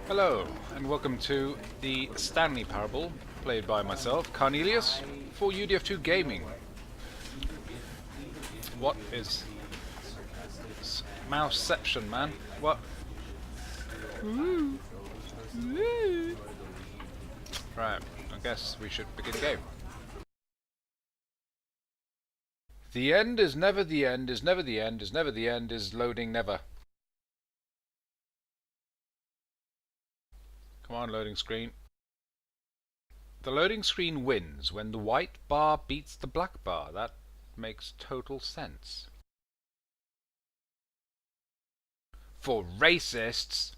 Hello, and welcome to the Stanley Parable, played by myself, Kahneolus, for UDF2 Gaming. What is... Mouseception, man? What? Right, I guess we should begin the game. The end is never the end, is never the end, is never the end, is loading never. Come on, loading screen. The loading screen wins when the white bar beats the black bar. That makes total sense. For racists.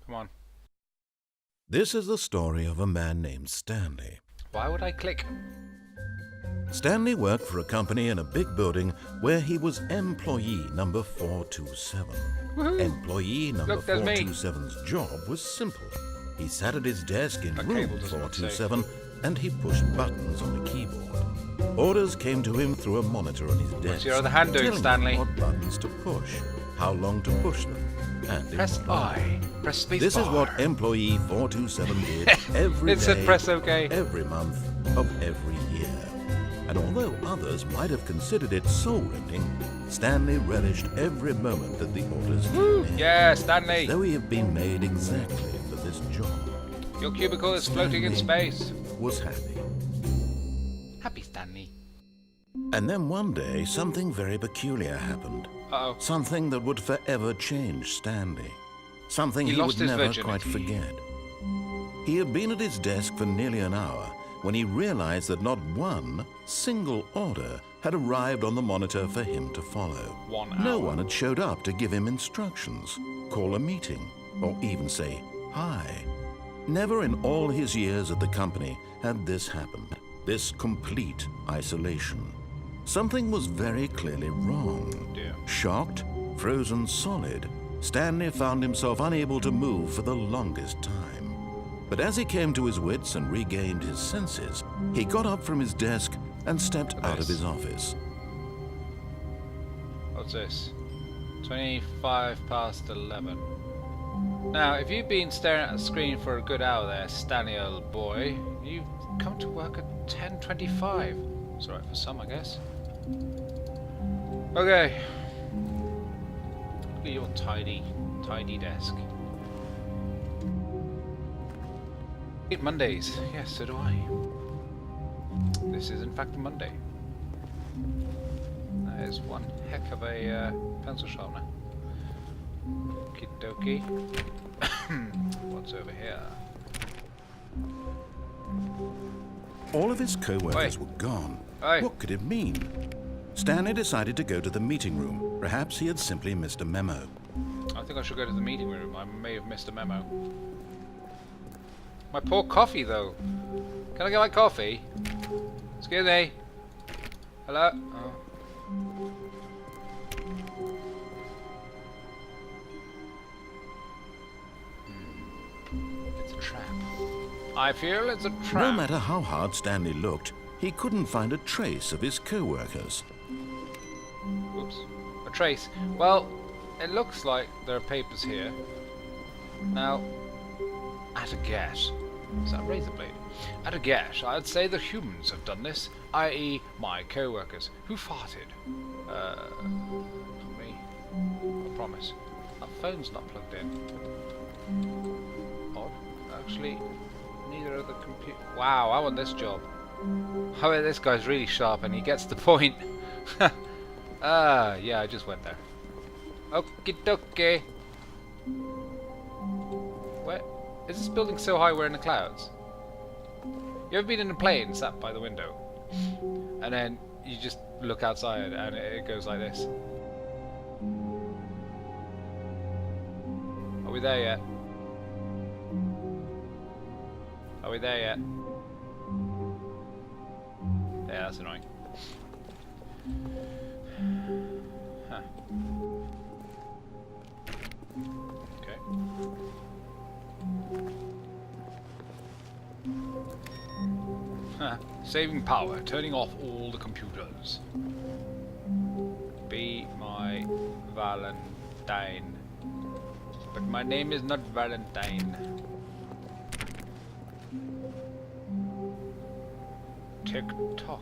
Come on. This is the story of a man named Stanley. Why would I click? Stanley worked for a company in a big building where he was employee number 427. Employee number 427's job was simple. He sat at his desk in room 427 and he pushed buttons on the keyboard. Orders came to him through a monitor on his desk. What's your other hand doing, telling Stanley? him what buttons to push, how long to push them, and Press I. Press space This bar. is what employee 427 did every It said day, press OK. every month of every year. And although others might have considered it soul-rending, Stanley relished every moment that the orders came in. Yeah, Stanley. Though he had been made exactly for this job. Your cubicle is floating in space. Was happy. Happy Stanley. And then one day, something very peculiar happened. Uh-oh. Something that would forever change Stanley. Something he lost would his never quite virginity. forget. He had been at his desk for nearly an hour when he realized that not one single order had arrived on the monitor for him to follow. No one had showed up to give him instructions, call a meeting, or even say hi. Never in all his years at the company had this happened, this complete isolation. Something was very clearly wrong. Dear. Shocked, frozen solid, Stanley found himself unable to move for the longest time. But as he came to his wits and regained his senses, he got up from his desk and stepped out of his office. What's this? 25 past 11. Now, if you've been staring at the screen for a good hour there, Stanley, old boy, you've come to work at 10:25. It's alright for some, I guess. Okay. Look at your tidy desk. Mondays. Yes, so do I. This is in fact a Monday. That is one heck of a pencil sharpener. Okie dokie. What's over here? All of his co-workers were gone. What could it mean? Stanley decided to go to the meeting room. Perhaps he had simply missed a memo. I think I should go to the meeting room. I may have missed a memo. My poor coffee, though. Can I get my coffee? Excuse me. Hello? Oh. It's a trap. I feel it's a trap. No matter how hard Stanley looked, he couldn't find a trace of his co-workers. Oops. A trace. Well, it looks like there are papers here. Now, at a guess. Is that a razor blade? At a guess, I'd say the humans have done this, i.e. my co-workers, who farted. Not me. I promise. That phone's not plugged in. Odd. Actually, neither are the computer. Wow, I want this job. Oh, this guy's really sharp and he gets the point. Yeah, I just went there. Okie dokie. Where? Is this building so high we're in the clouds? You ever been in a plane sat by the window? And then you just look outside and it goes like this. Are we there yet? Are we there yet? Yeah, that's annoying. Huh. Okay. Saving power, turning off all the computers. Be my Valentine. Valentine. But my name is not Valentine. Tick-tock.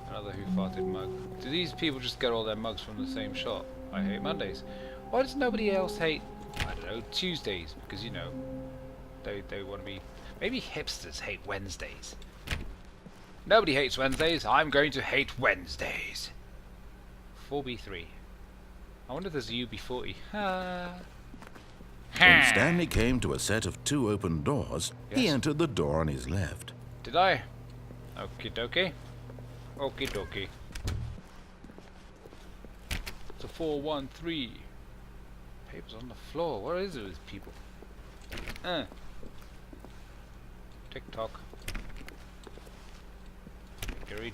Another who farted mug. Do these people just get all their mugs from the same shop? I hate Mondays. Why does nobody else hate, I don't know, Tuesdays? Because, you know, they want to be... Maybe hipsters hate Wednesdays. Nobody hates Wednesdays. I'm going to hate Wednesdays. 4B3. I wonder if there's a UB40. When Stanley came to a set of 2 open doors, yes. He entered the door on his left. Did I? Okie dokie. Okie dokie. It's a 413. Papers on the floor. What is it with people? Tick-tock.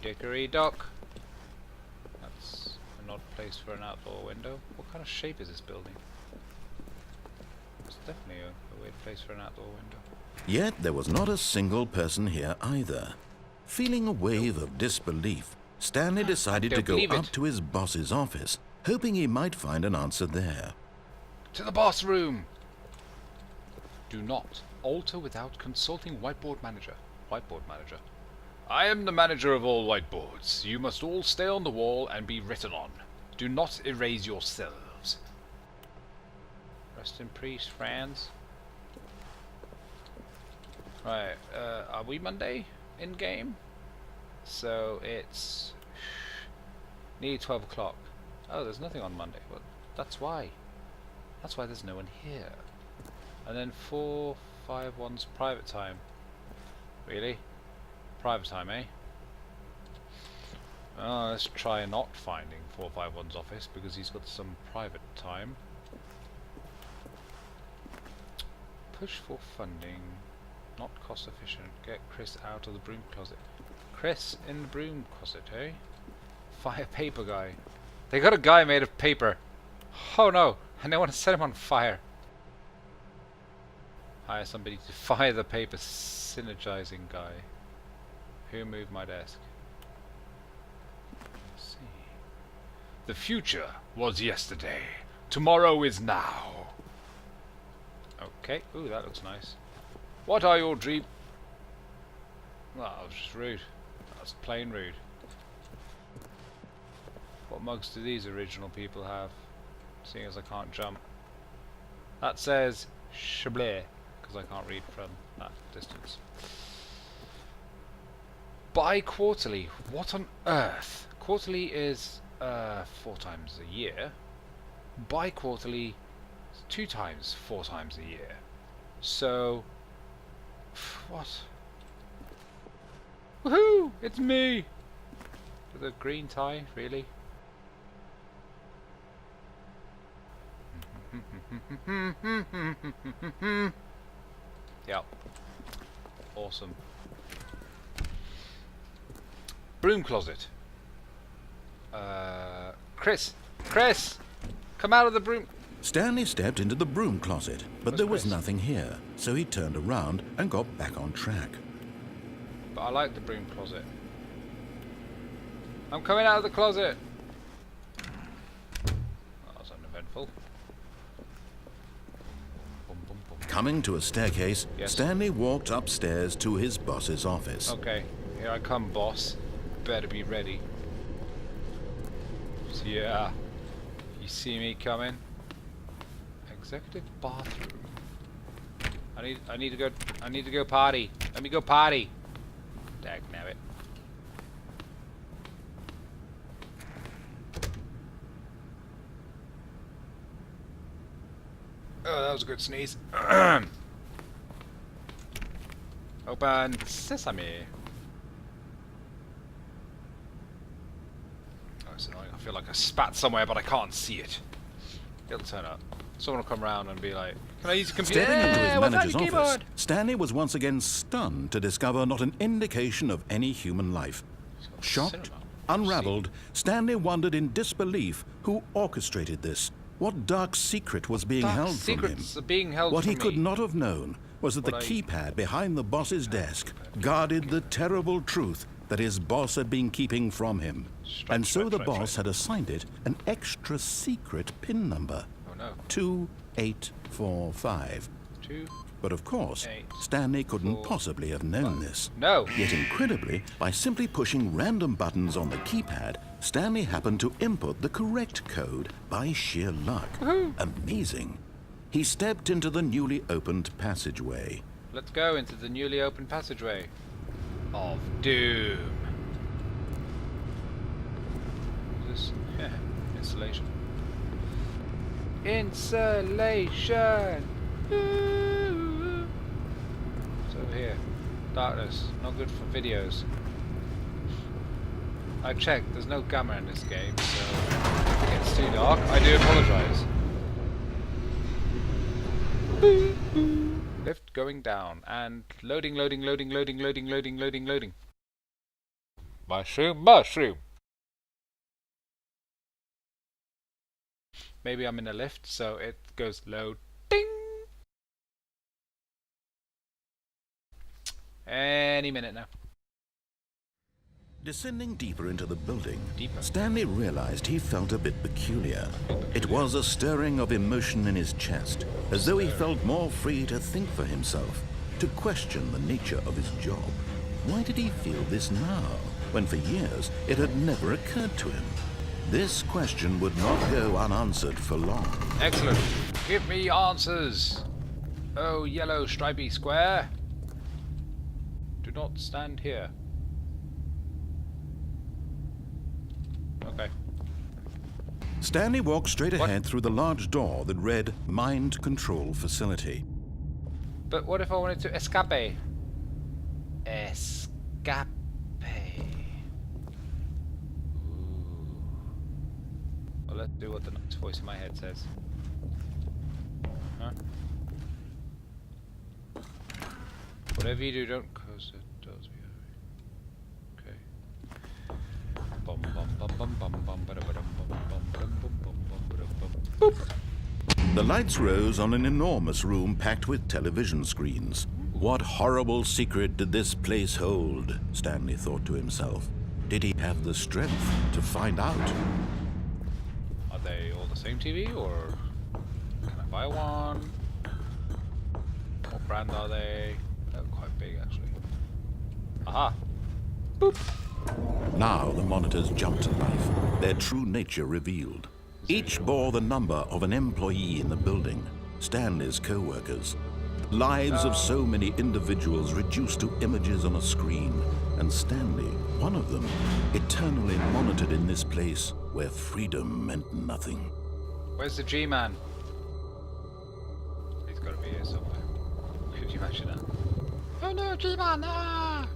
Dickory dock. That's an odd place for an outdoor window. What kind of shape is this building? It's definitely a weird place for an outdoor window. Yet there was not a single person here either. Feeling a wave of disbelief, Stanley decided to go up to his boss's office, hoping he might find an answer there. To the boss room! Do not alter without consulting whiteboard manager. Whiteboard manager. I am the manager of all whiteboards. You must all stay on the wall and be written on. Do not erase yourselves. Rest in peace, friends. Right, are we Monday in game? So it's nearly 12 o'clock. Oh, there's nothing on Monday. Well, that's why. That's why there's no one here. And then 451's private time. Really? Private time, eh? Let's try not finding 451's office because he's got some private time. Push for funding. Not cost efficient. Get Chris out of the broom closet. Chris in the broom closet, eh? Fire paper guy. They got a guy made of paper. Oh no! And they want to set him on fire. Hire somebody to fire the paper synergizing guy. Who moved my desk? Let's see. The future was yesterday. Tomorrow is now. Okay. Ooh, that looks nice. What are your dreams? Well, that was just rude. That's plain rude. What mugs do these original people have? Seeing as I can't jump. That says Chablis, because I can't read from that distance. Bi-quarterly. What on earth? Quarterly is 4 times a year. Bi-quarterly is 2 times 4 times a year. So, what? Woohoo! It's me! With a green tie, really? Yep. Awesome. Broom closet. Chris! Chris! Come out of the broom... Stanley stepped into the broom closet, but there was nothing here, so he turned around and got back on track. But I like the broom closet. I'm coming out of the closet! That was uneventful. Coming to a staircase, yes. Stanley walked upstairs to his boss's office. Okay, here I come, boss. Better be ready. So, yeah, you see me coming? Executive bathroom. I need to go potty. Let me go potty. Dagnabbit. Oh, that was a good sneeze. Open sesame. Oh, it's annoying. I feel like I spat somewhere, but I can't see it. It'll turn up. Someone will come around and be like, "Can I use the computer?" Stepping into his manager's office, keyboard? Stanley was once again stunned to discover not an indication of any human life. Shocked, unraveled, Stanley wondered in disbelief who orchestrated this. What dark secret was being held from him? What he could not have known was that the keypad behind the boss's desk guarded the terrible truth that his boss had been keeping from him. And so the boss had Right. assigned it an extra secret PIN number. Oh no. 2845. 2. But of course, 8, Stanley couldn't 4, possibly have known this. No. Yet incredibly, by simply pushing random buttons on the keypad, Stanley happened to input the correct code by sheer luck. Amazing. He stepped into the newly opened passageway. Let's go into the newly opened passageway of doom. This insulation. Insulation. It's over here. Darkness. Not good for videos. I checked. There's no gamma in this game, so if it gets too dark, I do apologise. Lift going down and loading. Mushroom. Maybe I'm in a lift, so it goes loading. Any minute now. Descending deeper into the building, Deeper. Stanley realized he felt a bit peculiar. It was a stirring of emotion in his chest, as though he felt more free to think for himself, to question the nature of his job. Why did he feel this now, when for years it had never occurred to him? This question would not go unanswered for long. Excellent. Give me answers. Oh, yellow stripy square. Do not stand here. Okay. Stanley walked straight ahead through the large door that read Mind Control Facility. But what if I wanted to escape? Escape. Well, let's do what the nice voice in my head says. Huh? Whatever you do, don't cause it does me. Okay. Bum bum bum bum bum bum ba-da-ba-dum bum bum bum bum bum bum ba-da-bum. Boop. The lights rose on an enormous room packed with television screens. What horrible secret did this place hold? Stanley thought to himself. Did he have the strength to find out? Are they all the same TV, or can I buy one? What brand are they? They're quite big, actually. Aha! Boop! Now the monitors jumped to life, their true nature revealed. Each bore the number of an employee in the building, Stanley's co-workers. Lives of so many individuals reduced to images on a screen, and Stanley, one of them, eternally monitored in this place where freedom meant nothing. Where's the G-Man? He's got to be here somewhere. Could you imagine that? Oh no, G-Man! Ah!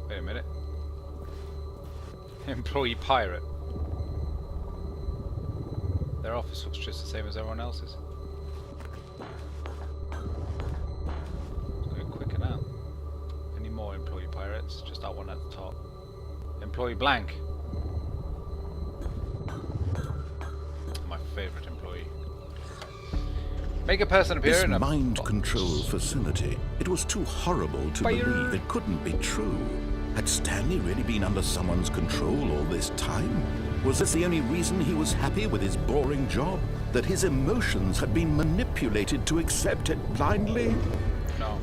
Wait a minute. Employee pirate. Their office looks just the same as everyone else's. It's going quicker now. Any more employee pirates? Just that one at the top. Employee blank. My favourite employee. Make a person appear This in a mind box. control facility, it was too horrible to Fire. believe it couldn't be true. Had Stanley really been under someone's control all this time? Was this the only reason he was happy with his boring job? That his emotions had been manipulated to accept it blindly? No.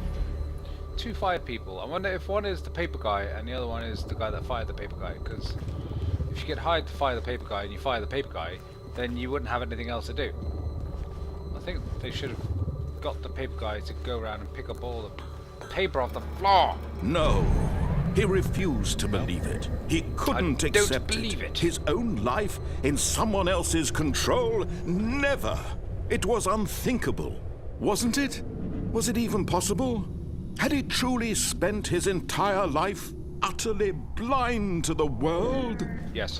2 fired people. I wonder if one is the paper guy and the other one is the guy that fired the paper guy, because if you get hired to fire the paper guy and you fire the paper guy, then you wouldn't have anything else to do. I think they should have got the paper guy to go around and pick up all the paper off the floor. No. He refused to believe it. He couldn't I don't accept believe it. His own life in someone else's control? Never. It was unthinkable. Wasn't it? Was it even possible? Had he truly spent his entire life utterly blind to the world? Yes.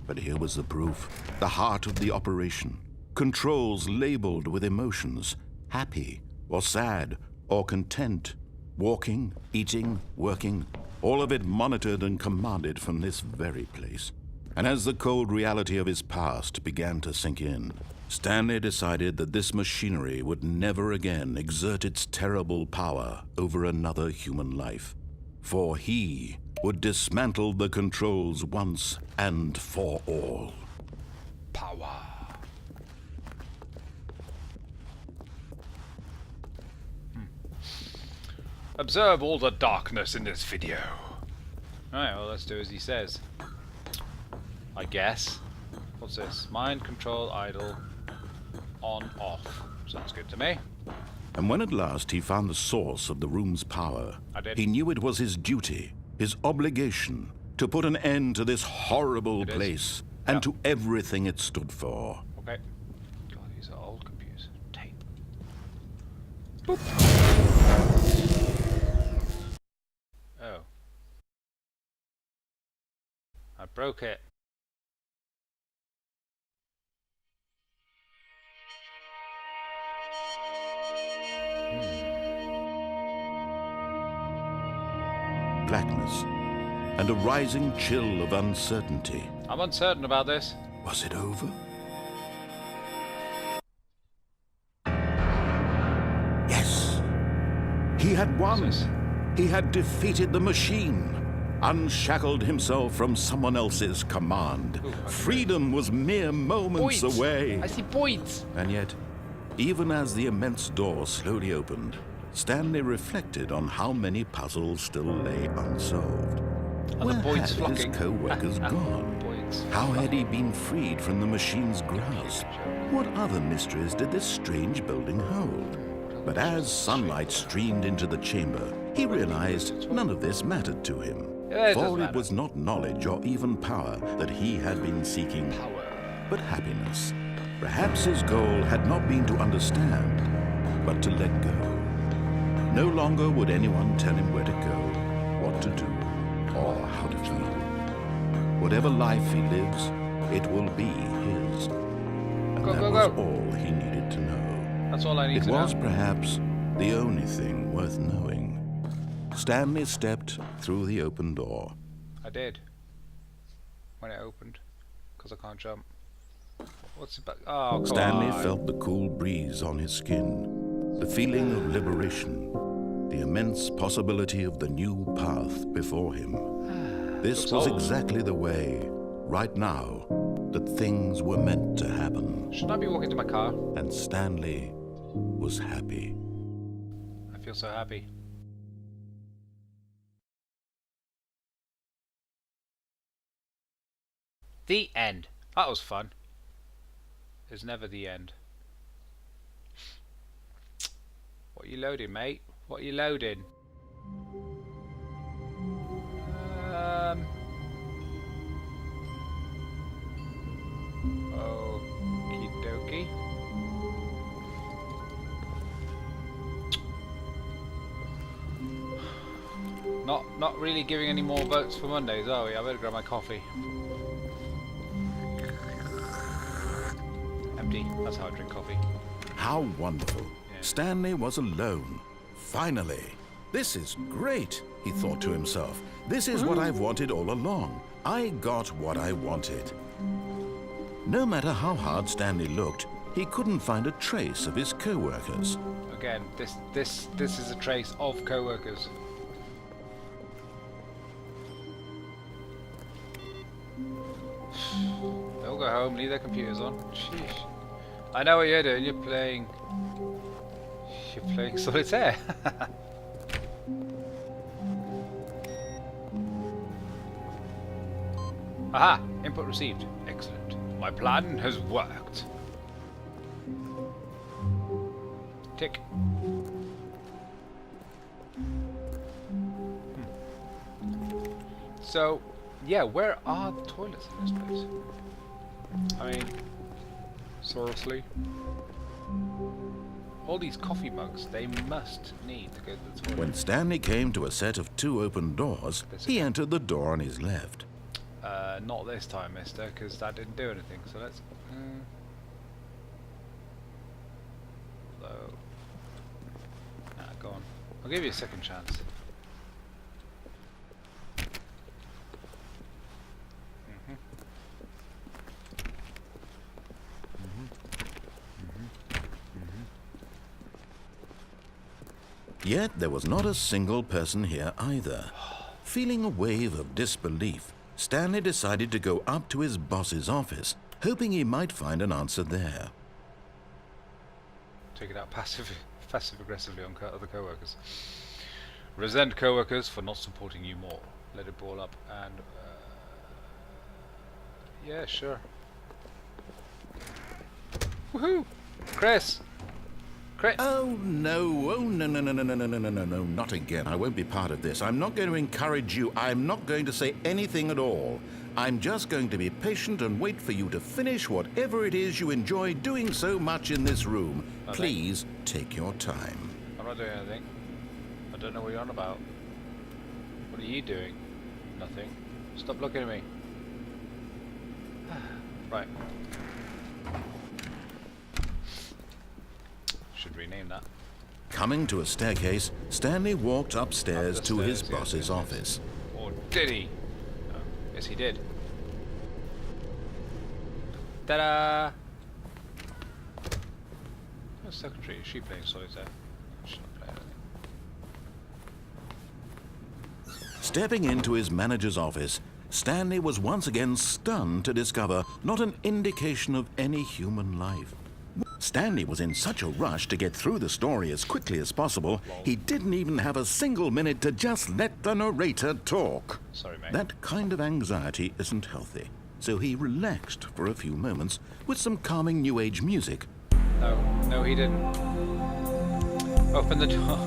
But here was the proof. The heart of the operation. Controls labeled with emotions. Happy, or sad, or content. Walking, eating, working. All of it monitored and commanded from this very place. And as the cold reality of his past began to sink in, Stanley decided that this machinery would never again exert its terrible power over another human life. For he would dismantle the controls once and for all. Power. Observe all the darkness in this video. Alright, well, let's do as he says. I guess. What's this? Mind control, idle, on, off. Sounds good to me. And when at last he found the source of the room's power, he knew it was his duty, his obligation, to put an end to this horrible place and to everything it stood for. Okay. God, these are old computers. Tape. Boop. Oh. I broke it. Blackness and a rising chill of uncertainty. I'm uncertain about this. Was it over? Yes! He had won! He had defeated the machine, unshackled himself from someone else's command. Ooh, Freedom was mere moments away. I see points! And yet, even as the immense door slowly opened, Stanley reflected on how many puzzles still lay unsolved. Where had his co-workers gone? How had he been freed from the machine's grasp? What other mysteries did this strange building hold? But as sunlight streamed into the chamber, he realized none of this mattered to him. For it was not knowledge or even power that he had been seeking, but happiness. Perhaps his goal had not been to understand, but to let go. No longer would anyone tell him where to go, what to do, or how to feel. Whatever life he lives, it will be his. And that was all he needed to know. That's all I need to know. It was perhaps the only thing worth knowing. Stanley stepped through the open door. I did. When it opened. Because I can't jump. What's it back? Oh, come Stanley on. felt the cool breeze on his skin, the feeling of liberation, the immense possibility of the new path before him. This was exactly the way, right now, that things were meant to happen. Should I be walking to my car? And Stanley was happy. I feel so happy. The end. That was fun. There's never the end. What are you loading, mate? What are you loading? Okie dokie. Not really giving any more votes for Mondays, are we? I better grab my coffee. Empty. That's how I drink coffee. How wonderful. Yeah. Stanley was alone. Finally. This is great, he thought to himself. This is what I've wanted all along. I got what I wanted. No matter how hard Stanley looked, he couldn't find a trace of his co-workers. Again, this is a trace of co-workers. They'll go home, leave their computers on. Sheesh. I know what you're doing. You're playing solitaire. Aha! Input received. Excellent. My plan has worked. Tick. So, yeah, where are the toilets in this place? I mean, seriously? All these coffee mugs, they must need to go to the toilet. When Stanley came to a set of 2 open doors, he entered the door on his left. Not this time, mister, because that didn't do anything. So let's... Nah, go on. I'll give you a second chance. Yet there was not a single person here either. Feeling a wave of disbelief, Stanley decided to go up to his boss's office, hoping he might find an answer there. Take it out passive-aggressively on other co-workers. Resent co-workers for not supporting you more. Let it ball up and... yeah, sure. Woohoo! Chris! Oh, no, no, not again. I won't be part of this. I'm not going to encourage you. I'm not going to say anything at all. I'm just going to be patient and wait for you to finish whatever it is you enjoy doing so much in this room. Nothing. Please take your time. I'm not doing anything. I don't know what you're on about. What are you doing? Nothing. Stop looking at me. Right. Should rename that. Coming to a staircase, Stanley walked upstairs to his yes, boss's office. Or did he? Oh, yes, he did. Ta-da! Oh, secretary, is she playing solitaire? She's not playing anything. Stepping into his manager's office, Stanley was once again stunned to discover not an indication of any human life. Stanley was in such a rush to get through the story as quickly as possible, he didn't even have a single minute to just let the narrator talk. Sorry, mate. That kind of anxiety isn't healthy, so he relaxed for a few moments with some calming New Age music. No, he didn't. Open the door.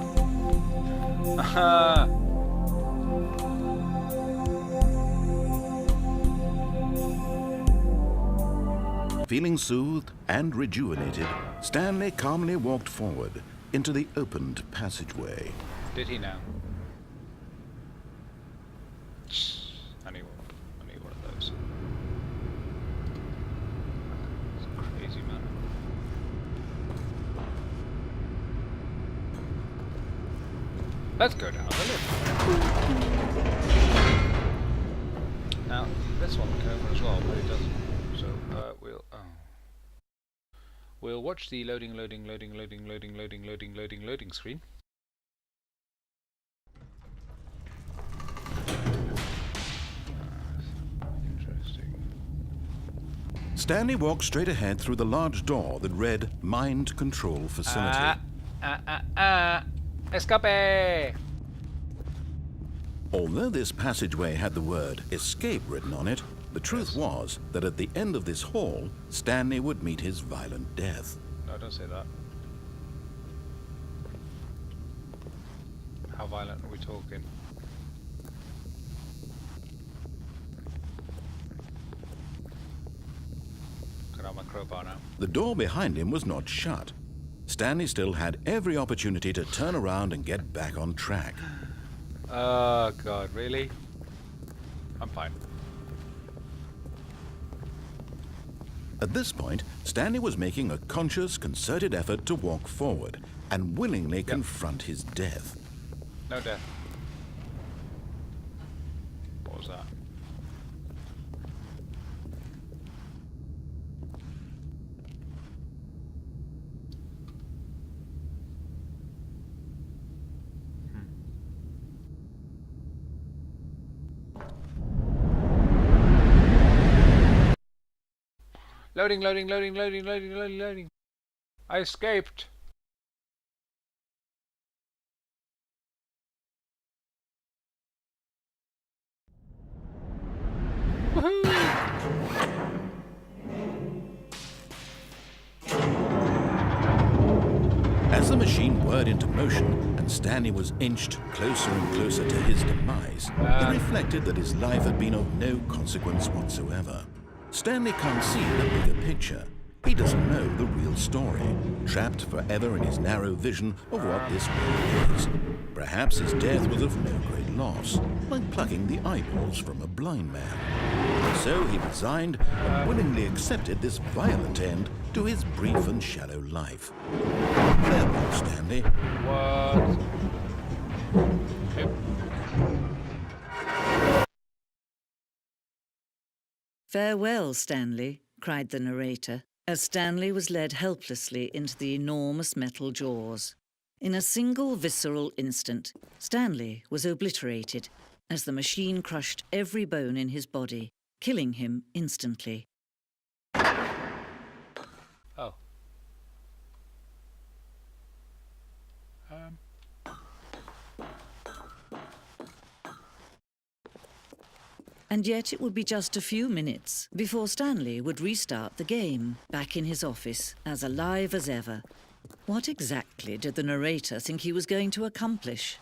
Feeling soothed and rejuvenated, Stanley calmly walked forward into the opened passageway. Did he now? I need one of those. It's crazy, man. Let's go down the lift. Now, this one can open as well, but it doesn't. So, we'll watch the loading screen. Interesting. Stanley walked straight ahead through the large door that read Mind Control Facility. Escape! Although this passageway had the word escape written on it, the truth was that at the end of this hall, Stanley would meet his violent death. No, don't say that. How violent are we talking? Got out my crowbar now. The door behind him was not shut. Stanley still had every opportunity to turn around and get back on track. Oh, God, really? I'm fine. At this point, Stanley was making a conscious, concerted effort to walk forward and willingly confront his death. No death. What was that? Loading. I escaped. Woohoo! As the machine whirred into motion and Stanley was inched closer and closer to his demise, he reflected that his life had been of no consequence whatsoever. Stanley can't see the bigger picture. He doesn't know the real story, trapped forever in his narrow vision of what this world is. Perhaps his death was of no great loss, like plucking the eyeballs from a blind man. So he resigned and willingly accepted this violent end to his brief and shallow life. Farewell, Stanley. What? Yep. "Farewell, Stanley," cried the narrator, as Stanley was led helplessly into the enormous metal jaws. In a single visceral instant, Stanley was obliterated as the machine crushed every bone in his body, killing him instantly. Oh. And yet it would be just a few minutes before Stanley would restart the game, back in his office, as alive as ever. What exactly did the narrator think he was going to accomplish?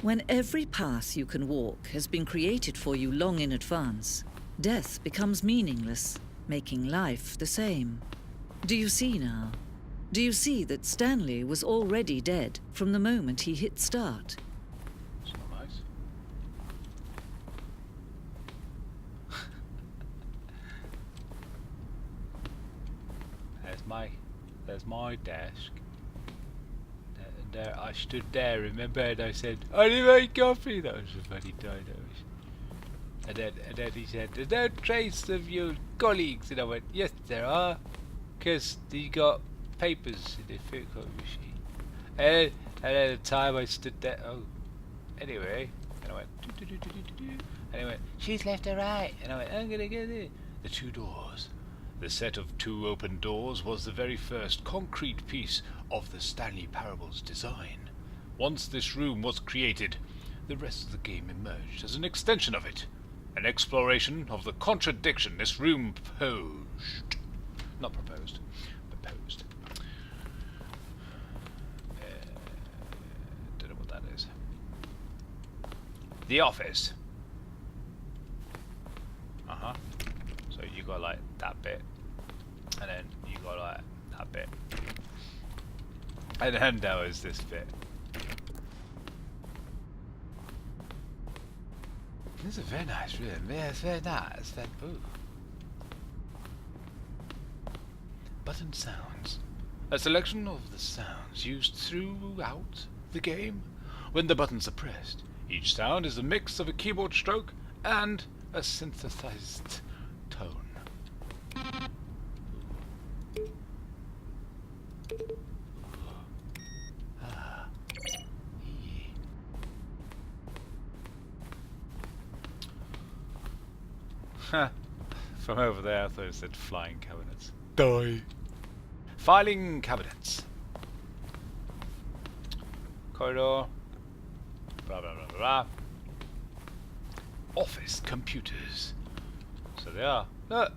When every path you can walk has been created for you long in advance, death becomes meaningless, making life the same. Do you see now? Do you see that Stanley was already dead from the moment he hit start? It's not nice. There's my desk. There, I stood there, remember, and I said, I need my coffee. That was a funny time. And then he said, there's no trace of your colleagues. And I went, yes, there are, because you got papers in the photocopy machine. And at the time I stood there, anyway, and I went, and he went, she's left or right. And I went, I'm going to go there. The two doors. The set of two open doors was the very first concrete piece of the Stanley Parable's design. Once this room was created, the rest of the game emerged as an extension of it. An exploration of the contradiction this room posed. Not proposed, but posed. Don't know what that is. The office. So you got like that bit, and then you got like that bit, and then there was this bit. This is a very nice room. Yeah, it's very nice. Ooh. Button sounds. A selection of the sounds used throughout the game. When the buttons are pressed, each sound is a mix of a keyboard stroke and a synthesized tone. From over there I thought it said flying cabinets. Die! Filing cabinets. Corridor. Blah blah blah blah. Office computers. So they are. Look!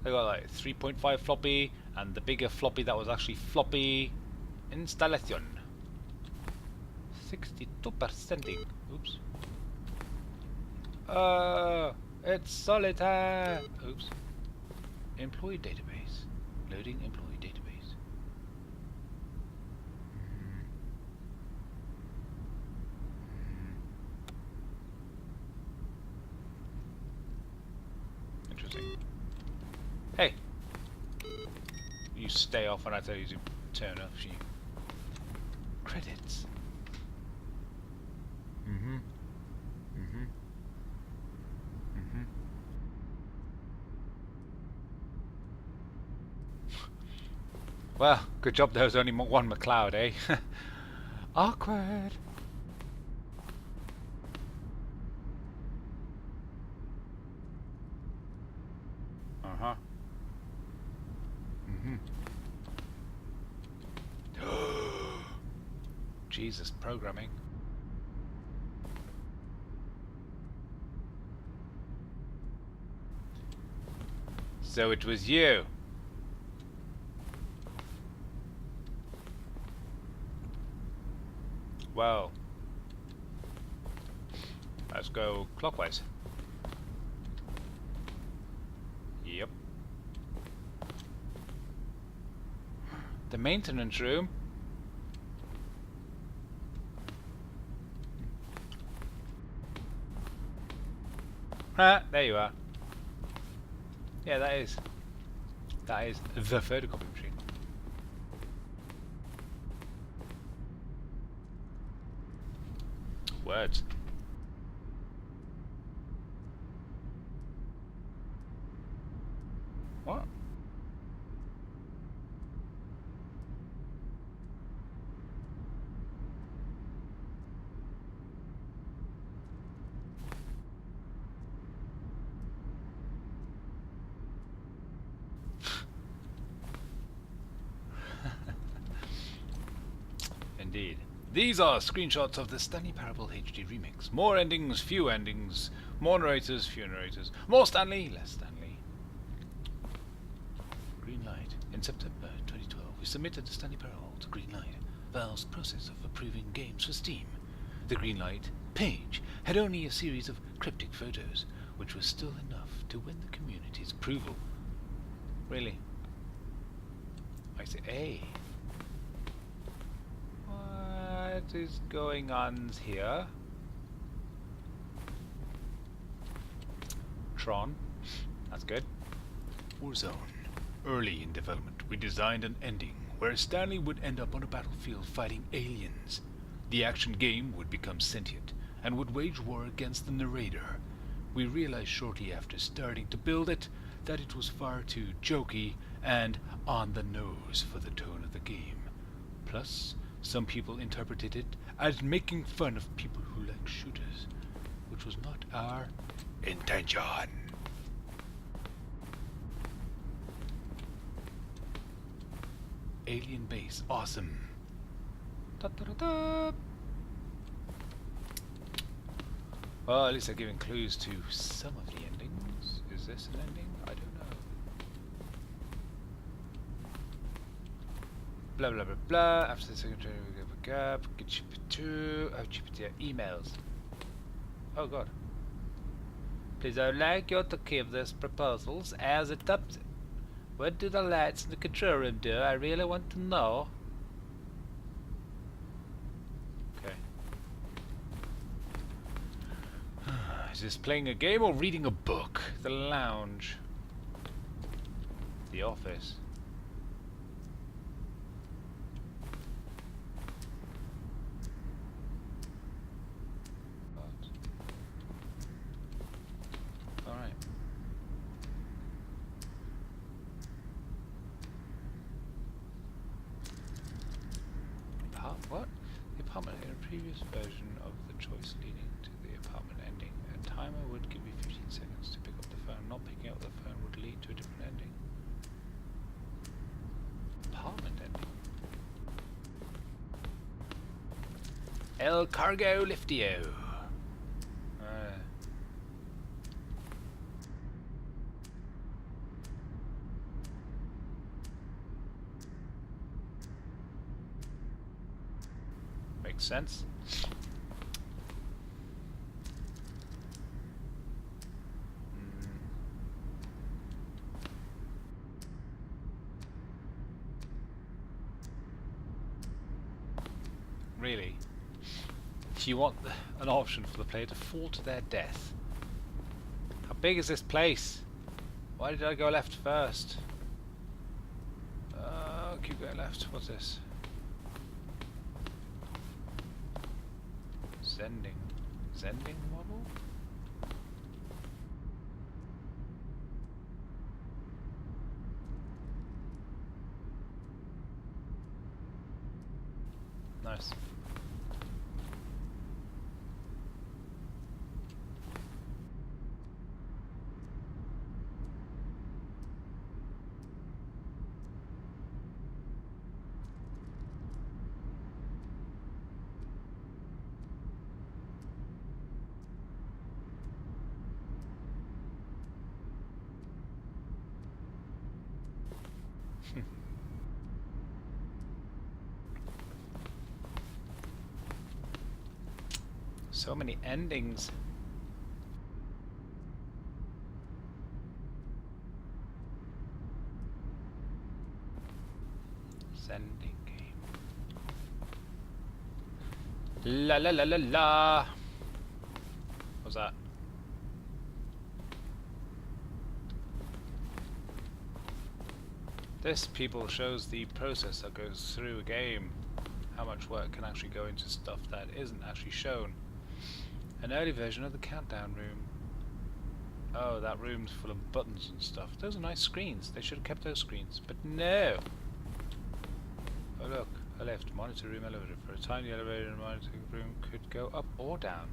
They got like 3.5 floppy and the bigger floppy that was actually floppy. Installation. 62%ing. Oops. It's solitaire. Oops. Employee database. Loading employee database. Interesting. Hey! You stay off when I tell you to turn off, you. Credits. Well, good job there was only one McLeod, eh? Awkward. Jesus, programming. So it was you. Well, let's go clockwise. Yep. The maintenance room. Ah, there you are. Yeah, that is the photocopy machine. Words. What? These are screenshots of the Stanley Parable HD remix. More endings, few endings. More narrators, few narrators. More Stanley, less Stanley. Greenlight. In September 2012, we submitted the Stanley Parable to Greenlight, Valve's process of approving games for Steam. The Greenlight page had only a series of cryptic photos, which was still enough to win the community's approval. Really? I say, hey. What is going on here? Tron. That's good. Warzone. Early in development, we designed an ending where Stanley would end up on a battlefield fighting aliens. The action game would become sentient and would wage war against the narrator. We realized shortly after starting to build it that it was far too jokey and on the nose for the tone of the game. Plus, some people interpreted it as making fun of people who like shooters, which was not our intention. Alien base, awesome. Da, da, da, da. Well, at least they're giving clues to some of the endings. Is this an ending? I don't know. Blah blah blah blah. After the secretary, we give a gap. Get GPT. Oh, GPT emails. Oh God. Please, I would like you to give these proposals as it up. What do the lights in the control room do? I really want to know. Okay. Is this playing a game or reading a book? The lounge. The office. Alright. What? The apartment in a previous version of the choice leading to the apartment ending. A timer would give you 15 seconds to pick up the phone. Not picking up the phone would lead to a different ending. Apartment ending. El Cargo Liftio. Makes sense. Really? If you want an option for the player to fall to their death. How big is this place? Why did I go left first? Keep going left. What's this? Zending model? Nice. So many endings. Sending game. La la la la la. What's that? This, people, shows the process that goes through a game. How much work can actually go into stuff that isn't actually shown. An early version of the countdown room. Oh, that room's full of buttons and stuff. Those are nice screens. They should have kept those screens. But no! Oh look, a left. Monitor room elevator. For a time the elevator in the monitor room could go up or down.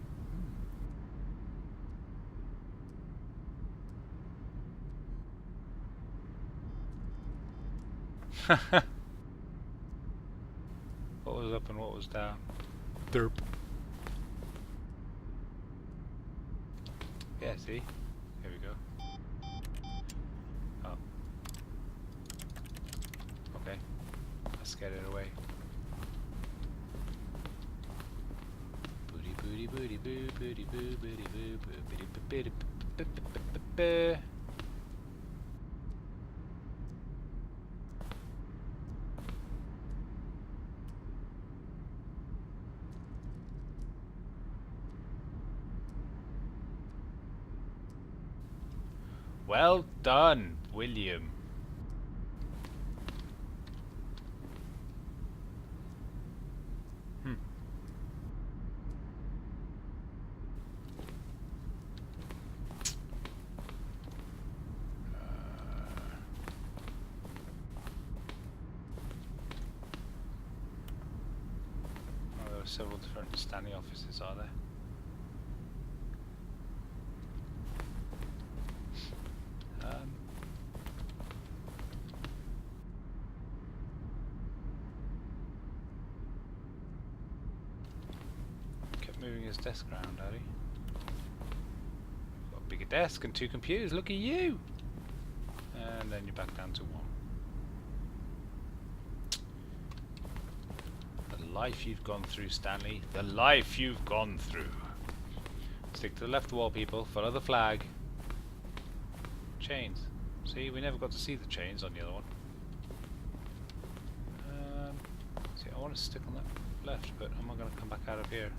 What was up and what was down? Derp. Yeah, see? Here we go. Oh. Okay. Let's get it away. Booty booty booty boo booty boo booty boo booty booty boo. Well done, William. There are several different Stanley offices, are there? Kept moving his desk around, had he? Got a bigger desk and 2 computers, look at you! And then you're back down to 1. The life you've gone through, Stanley. The life you've gone through. Stick to the left wall, people. Follow the flag. Chains. See, we never got to see the chains on the other one. See, I want to stick on that left, but I'm not going to come back out of here.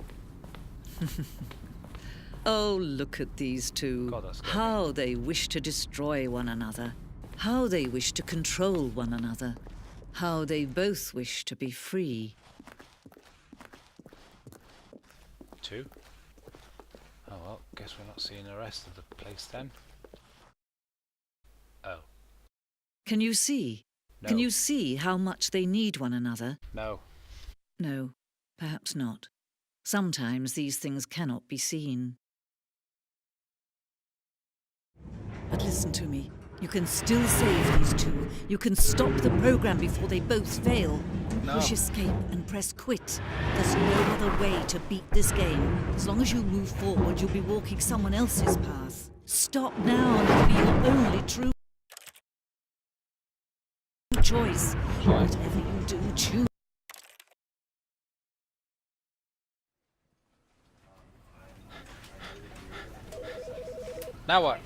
Oh, look at these two. God, that's scary. How they wish to destroy one another. How they wish to control one another. How they both wish to be free. 2? Oh well, guess we're not seeing the rest of the place then. Oh. Can you see? No. Can you see how much they need one another? No. No, perhaps not. Sometimes these things cannot be seen. But listen to me. You can still save these two. You can stop the program before they both fail. No. Push escape and press quit. There's no other way to beat this game. As long as you move forward, you'll be walking someone else's path. Stop now and it'll be your only true choice. Whatever you do, choose. Now what?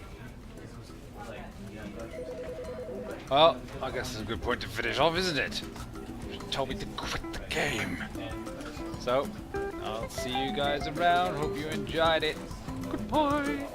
Well, I guess it's a good point to finish off, isn't it? You told me to quit the game. So, I'll see you guys around. Hope you enjoyed it. Goodbye.